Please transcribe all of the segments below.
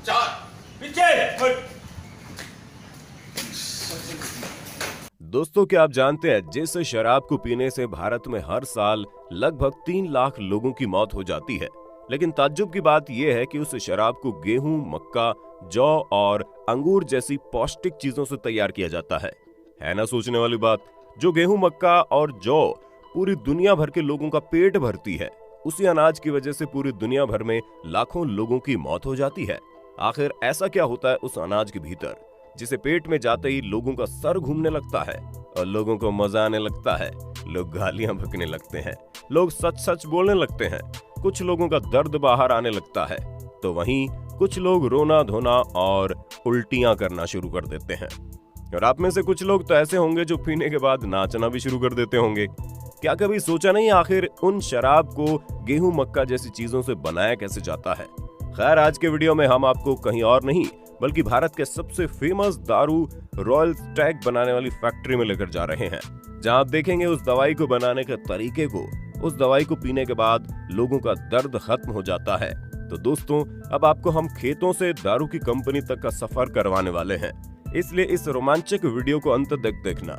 4 पीछे हट। दोस्तों, क्या आप जानते हैं जिस शराब को पीने से भारत में हर साल लगभग 3 लाख लोगों की मौत हो जाती है, लेकिन ताज्जुब की बात यह है कि उस शराब को गेहूं, मक्का, जौ और अंगूर जैसी पौष्टिक चीजों से तैयार किया जाता है ना सोचने वाली बात। जो गेहूं, मक्का और जौ पूरी दुनिया भर के लोगों का पेट भरती है, उसी अनाज की वजह से पूरी दुनिया भर में लाखों लोगों की मौत हो जाती है। आखिर ऐसा क्या होता है उस अनाज के भीतर, जिसे पेट में जाते ही लोगों का सर घूमने लगता है और लोगों को मजा आने लगता है, लोग गालियां बकने लगते हैं, लोग सच सच बोलने लगते हैं, कुछ लोगों का दर्द बाहर आने लगता है, तो वहीं कुछ लोग रोना धोना और उल्टियां करना शुरू कर देते हैं। और आप में से कुछ लोग तो ऐसे होंगे जो पीने के बाद नाचना भी शुरू कर देते होंगे। क्या कभी सोचा नहीं आखिर उन शराब को गेहूं, मक्का जैसी चीजों से बनाया कैसे जाता है? खैर, आज के वीडियो में हम आपको कहीं और नहीं बल्कि भारत के सबसे फेमस दारू रॉयल स्टैग बनाने वाली फैक्ट्री में लेकर जा रहे हैं, जहां आप देखेंगे उस दवाई को बनाने के तरीके को। उस दवाई को पीने के बाद लोगों का दर्द खत्म हो जाता है। तो दोस्तों, अब आपको हम खेतों से दारू की कंपनी तक का सफर करवाने वाले हैं, इसलिए इस रोमांचक वीडियो को अंत तक देखना।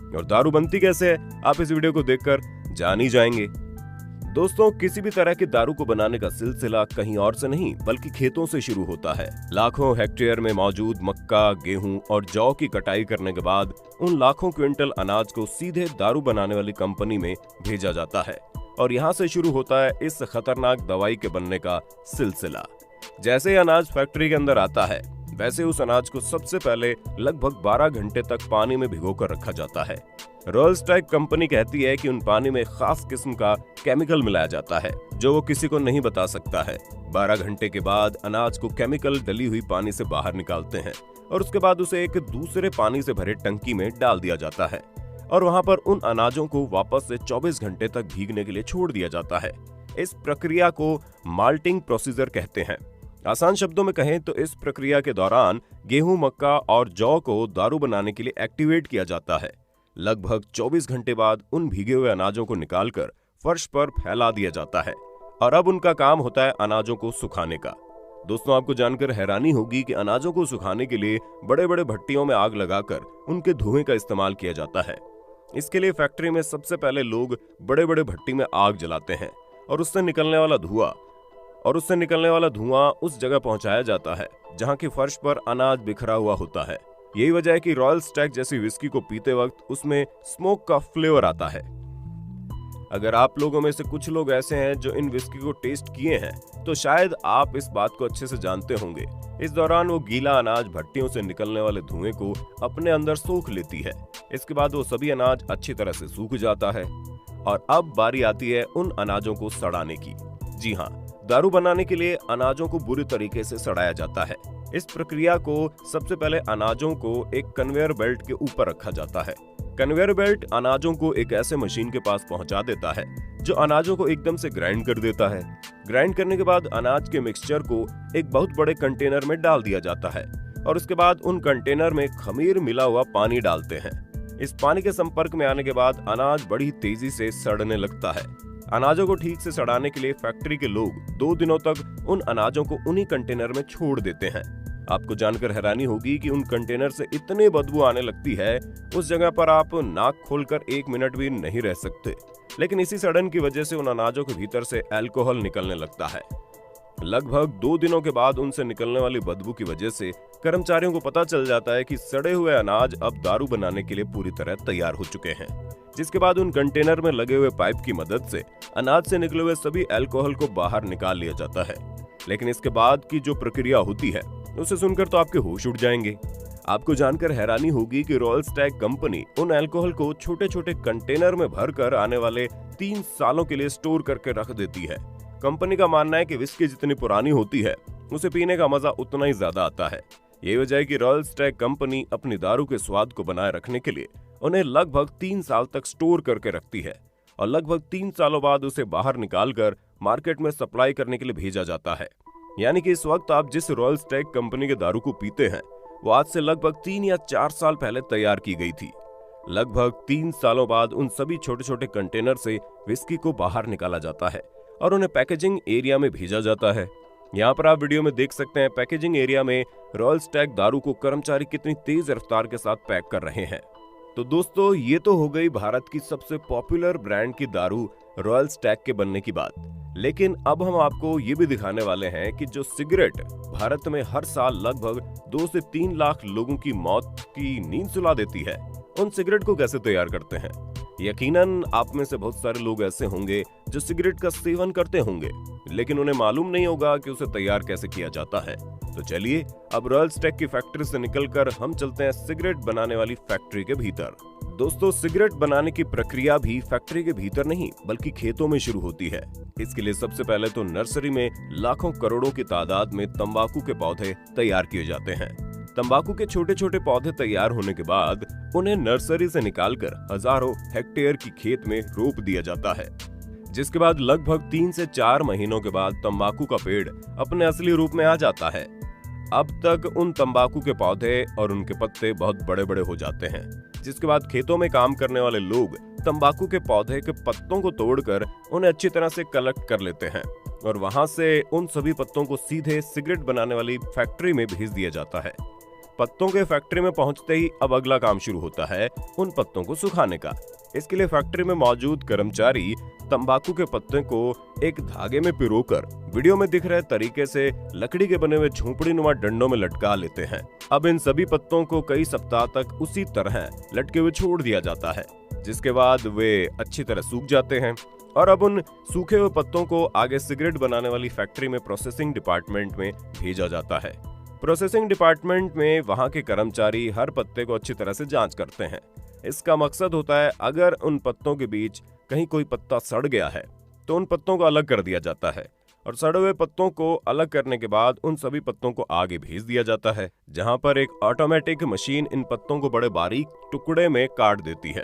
और दारू बनती कैसे है, आप इस वीडियो को देखकर जान ही जाएंगे। दोस्तों, किसी भी तरह की दारू को बनाने का सिलसिला कहीं और से नहीं बल्कि खेतों से शुरू होता है। लाखों हेक्टेयर में मौजूद मक्का, गेहूं और जौ की कटाई करने के बाद उन लाखों क्विंटल अनाज को सीधे दारू बनाने वाली कंपनी में भेजा जाता है और यहाँ से शुरू होता है इस खतरनाक दवाई के बनने का सिलसिला। जैसे ही अनाज फैक्ट्री के अंदर आता है, वैसे उस अनाज को सबसे पहले लगभग 12 घंटे तक पानी में भिगोकर रखा जाता है। रॉयल स्टैग कंपनी कहती है कि उन पानी में खास किस्म का केमिकल मिलाया जाता है जो वो किसी को नहीं बता सकता है। 12 घंटे के बाद अनाज को केमिकल डली हुई पानी से बाहर निकालते हैं और उसके बाद उसे एक दूसरे पानी से भरे टंकी में डाल दिया जाता है और वहां पर उन अनाजों को वापस से 24 घंटे तक भीगने के लिए छोड़ दिया जाता है। इस प्रक्रिया को माल्टिंग प्रोसीजर कहते हैं। आसान शब्दों में कहें तो इस प्रक्रिया के दौरान गेहूं, मक्का और जौ को दारू बनाने के लिए एक्टिवेट किया जाता है। लगभग 24 घंटे बाद उन भीगे हुए अनाजों को निकालकर फर्श पर फैला दिया जाता है और अब उनका काम होता है अनाजों को सुखाने का। दोस्तों, आपको जानकर हैरानी होगी कि अनाजों को सुखाने के लिए बड़े बड़े भट्टियों में आग लगाकर उनके धुएं का इस्तेमाल किया जाता है। इसके लिए फैक्ट्री में सबसे पहले लोग बड़े बड़े भट्टी में आग जलाते हैं और उससे निकलने वाला धुआं उस जगह पहुंचाया जाता है जहां की फर्श पर अनाज बिखरा हुआ होता है। यही वजह है कि रॉयल स्टैग जैसी विस्की को पीते वक्त उसमें स्मोक का फ्लेवर आता है। अगर आप लोगों में से कुछ लोग ऐसे हैं जो इन विस्की को टेस्ट किए हैं, तो शायद आप इस बात को अच्छे से जानते होंगे। इस दौरान वो गीला अनाज भट्टियों से निकलने वाले धुएं को अपने अंदर सोख लेती है। इसके बाद वो सभी अनाज अच्छी तरह से सूख जाता है और अब बारी आती है उन अनाजों को सड़ाने की। जी हाँ, दारू बनाने के लिए अनाजों को बुरी तरीके से सड़ाया जाता है। इस प्रक्रिया को सबसे पहले अनाजों को एक कन्वेयर बेल्ट के ऊपर रखा जाता है। कन्वेयर बेल्ट अनाजों को एक ऐसे मशीन के पास पहुंचा देता है जो अनाजों को एकदम से ग्राइंड कर देता है। ग्राइंड करने के बाद अनाज के मिक्सचर को एक बहुत बड़े कंटेनर में डाल दिया जाता है और उसके बाद उन कंटेनर में खमीर मिला हुआ पानी डालते हैं। इस पानी के संपर्क में आने के बाद अनाज बड़ी तेजी से सड़ने लगता है। अनाजों को ठीक से सड़ाने के लिए फैक्ट्री के लोग 2 दिनों तक उन अनाजों को उन्हीं कंटेनर में छोड़ देते हैं। आपको जानकर हैरानी होगी कि उन कंटेनर से इतनी बदबू आने लगती है, उस जगह पर आप नाक खोलकर 1 मिनट भी नहीं रह सकते। लेकिन इसी सड़न की वजह से उन अनाजों के भीतर से अल्कोहल निकलने लगता है। लगभग 2 दिनों के बाद उनसे निकलने वाली बदबू की वजह से कर्मचारियों को पता चल जाता है कि सड़े हुए अनाज अब दारू बनाने के लिए पूरी तरह तैयार हो चुके हैं। जिसके बाद उन कंटेनर में लगे हुए पाइप की मदद से अनाज से निकले हुए सभी अल्कोहल को बाहर निकाल लिया जाता है। लेकिन इसके बाद की जो प्रक्रिया होती है, उसे सुनकर तो आपके होश उड़ जाएंगे। आपको जानकर हैरानी होगी कि रॉयल स्टैग कंपनी उन अल्कोहल को छोटे छोटे कंटेनर में भरकर आने वाले 3 सालों के लिए स्टोर करके रख देती है। कंपनी का मानना है कि विस्की जितनी पुरानी होती है, उसे पीने का मजा उतना ही ज्यादा आता है। यही वजह है कि रॉयल स्टैग कंपनी अपनी दारू के स्वाद को बनाए रखने के लिए उन्हें लगभग 3 साल तक स्टोर करके रखती है और लगभग 3 सालों बाद उसे बाहर निकालकर मार्केट में सप्लाई करने के लिए भेजा जाता है। यानी कि इस वक्त आप जिस रॉयल स्टैग कंपनी के दारू को पीते हैं, वो आज से लगभग 3 या 4 साल पहले तैयार की गई थी। लगभग 3 सालों बाद उन सभी छोटे छोटे कंटेनर से विस्की को बाहर निकाला जाता है और उन्हें पैकेजिंग एरिया में भेजा जाता है। यहाँ पर आप वीडियो में देख सकते हैं पैकेजिंग एरिया में रॉयल स्टैग दारू को कर्मचारी कितनी तेज रफ्तार के साथ पैक कर रहे हैं। तो दोस्तों ये तो हो गई भारत की सबसे पॉपुलर ब्रांड की दारू रॉयल स्टैग के बनने की बात। लेकिन अब हम आपको ये भी दिखाने वाले हैं कि जो सिगरेट भारत में हर साल लगभग 2 से 3 लाख लोगों की मौत की नींद सुला देती है, उन सिगरेट को कैसे तैयार करते हैं। यकीनन आप में से बहुत सारे लोग ऐसे होंगे जो सिगरेट का सेवन करते होंगे, लेकिन उन्हें मालूम नहीं होगा कि उसे तैयार कैसे किया जाता है। तो चलिए अब रॉयल स्टैग की फैक्ट्री से निकलकर हम चलते हैं सिगरेट बनाने वाली फैक्ट्री के भीतर। दोस्तों सिगरेट बनाने की प्रक्रिया भी फैक्ट्री के भीतर नहीं बल्कि खेतों में शुरू होती है। इसके लिए सबसे पहले तो नर्सरी में लाखों करोड़ों की तादाद में तंबाकू के पौधे तैयार किए जाते हैं। तंबाकू के छोटे छोटे पौधे तैयार होने के बाद उन्हें नर्सरी से निकालकर हजारों हेक्टेयर की खेत में रोप दिया जाता है, जिसके बाद लगभग 3 से 4 महीनों के बाद तंबाकू का पेड़ अपने असली रूप में आ जाता है। अब तक उन तंबाकू के पौधे और उनके पत्ते बहुत बड़े बड़े हो जाते हैं, जिसके बाद खेतों में काम करने वाले लोग तंबाकू के पौधे के पत्तों को तोड़कर उन्हें अच्छी तरह से कलेक्ट कर लेते हैं और वहां से उन सभी पत्तों को सीधे सिगरेट बनाने वाली फैक्ट्री में भेज दिया जाता है। पत्तों के फैक्ट्री में पहुंचते ही अब अगला काम शुरू होता है उन पत्तों को सुखाने का। इसके लिए फैक्ट्री में मौजूद कर्मचारी तंबाकू के पत्ते को एक धागे में पिरोकर वीडियो में दिख रहे तरीके से लकड़ी के बने हुए झोंपड़ी नुमा डंडों में लटका लेते हैं। अब इन सभी पत्तों को कई सप्ताह तक उसी तरह लटके हुए छोड़ दिया जाता है, जिसके बाद वे अच्छी तरह सूख जाते हैं और अब उन सूखे हुए पत्तों को आगे सिगरेट बनाने वाली फैक्ट्री में प्रोसेसिंग डिपार्टमेंट में भेजा जाता है। प्रोसेसिंग डिपार्टमेंट में वहां के कर्मचारी हर पत्ते को अच्छी तरह से जांच करते हैं। इसका मकसद होता है अगर उन पत्तों के बीच कहीं कोई पत्ता सड़ गया है तो उन पत्तों को अलग कर दिया जाता है और सड़े हुए पत्तों को अलग करने के बाद उन सभी पत्तों को आगे भेज दिया जाता है, जहां पर एक ऑटोमेटिक मशीन इन पत्तों को बड़े बारीक टुकड़े में काट देती है।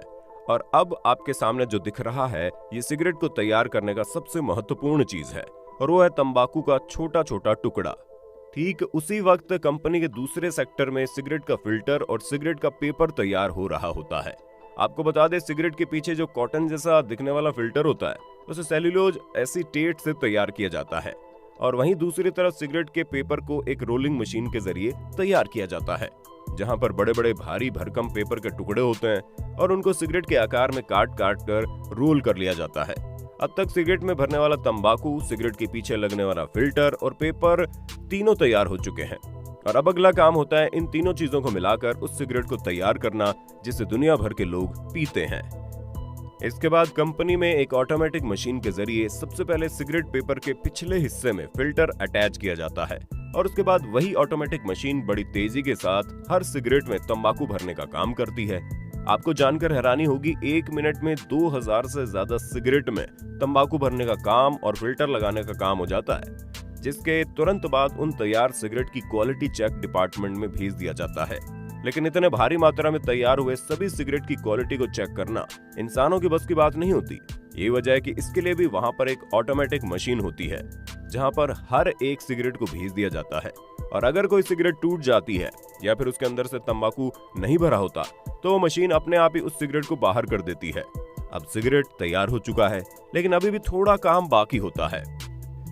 और अब आपके सामने जो दिख रहा है ये सिगरेट को तैयार करने का सबसे महत्वपूर्ण चीज है और वो है तंबाकू का छोटा छोटा टुकड़ा। ठीक उसी वक्त कंपनी के दूसरे सेक्टर में सिगरेट का फिल्टर और सिगरेट का पेपर तैयार हो रहा होता है। आपको बता दें सिगरेट के पीछे जो कॉटन जैसा दिखने वाला फिल्टर होता है उसे सेल्यूलोज एसीटेट से तैयार किया जाता है और वहीं दूसरी तरफ सिगरेट के पेपर को एक रोलिंग मशीन के जरिए तैयार किया जाता है, जहां पर बड़े बड़े भारी भरकम पेपर के टुकड़े होते हैं और उनको सिगरेट के आकार में काट काट कर रोल कर लिया जाता है। अब तक सिगरेट में भरने वाला तंबाकू, सिगरेट के पीछे लगने वाला फिल्टर और पेपर तीनों तैयार हो चुके हैं और अब अगला काम होता है इन तीनों चीजों को मिलाकर उस सिगरेट को तैयार करना जिसे दुनिया भर के लोग पीते हैं। इसके बाद कंपनी में एक ऑटोमेटिक मशीन के जरिए सबसे पहले सिगरेट पेपर के पिछले हिस्से में फिल्टर अटैच किया जाता है और उसके बाद वही ऑटोमेटिक मशीन बड़ी तेजी के साथ हर सिगरेट में तंबाकू भरने का काम करती है। आपको जानकर हैरानी होगी 1 मिनट में 2000 से ज्यादा सिगरेट में तंबाकू भरने का काम और फिल्टर लगाने का काम हो जाता है, जिसके तुरंत बाद उन तैयार सिगरेट की क्वालिटी चेक डिपार्टमेंट में भेज दिया जाता है। लेकिन इतने भारी मात्रा में तैयार हुए सभी सिगरेट की क्वालिटी को चेक करना इंसानों की बस की बात नहीं होती। ये वजह है कि इसके लिए भी वहां पर एक ऑटोमेटिक मशीन होती है, जहां पर हर एक सिगरेट को भेज दिया जाता है और अगर कोई सिगरेट टूट जाती है या फिर उसके अंदर से तंबाकू नहीं भरा होता तो वो मशीन अपने आप ही उस सिगरेट को बाहर कर देती है। अब सिगरेट तैयार हो चुका है, लेकिन अभी भी थोड़ा काम बाकी होता है।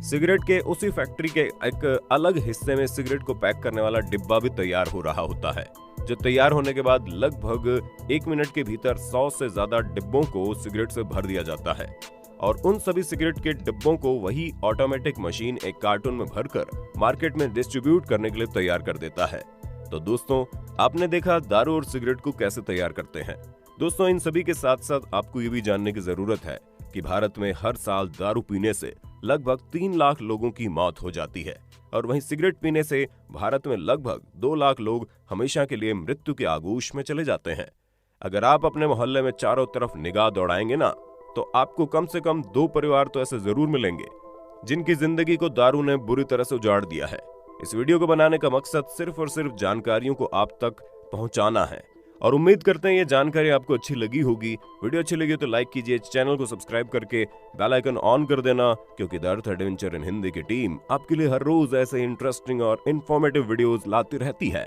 सिगरेट के उसी फैक्ट्री के एक अलग हिस्से में सिगरेट को पैक करने वाला डिब्बा भी तैयार हो रहा होता है, जो तैयार होने के बाद लगभग 1 मिनट के भीतर 100 से ज्यादा डिब्बों को सिगरेट से भर दिया जाता है और उन सभी सिगरेट के डिब्बों को वही ऑटोमेटिक मशीन एक कार्टून में भरकर मार्केट में डिस्ट्रीब्यूट करने के लिए तैयार कर देता है। तो दोस्तों आपने देखा दारू और सिगरेट को कैसे तैयार करते हैं। दोस्तों इन सभी के साथ साथ आपको ये भी जानने की जरूरत है कि भारत में हर साल दारू पीने से लगभग 3 लाख लोगों की मौत हो जाती है और वहीं सिगरेट पीने से भारत में लगभग 2 लाख लोग हमेशा के लिए मृत्यु के आगोश में चले जाते हैं। अगर आप अपने मोहल्ले में चारों तरफ निगाह दौड़ाएंगे ना तो आपको कम से कम 2 परिवार तो ऐसे जरूर मिलेंगे जिनकी जिंदगी को दारू ने बुरी तरह से उजाड़ दिया है। इस वीडियो को बनाने का मकसद सिर्फ और सिर्फ जानकारियों को आप तक पहुंचाना है और उम्मीद करते हैं ये जानकारी आपको अच्छी लगी होगी। वीडियो अच्छी लगी तो लाइक कीजिए, चैनल को सब्सक्राइब करके बेल आइकन ऑन कर देना, क्योंकि the earth adventure in Hindi की टीम आपके लिए हर रोज ऐसे इंटरेस्टिंग और इन्फॉर्मेटिव वीडियोस लाती रहती है।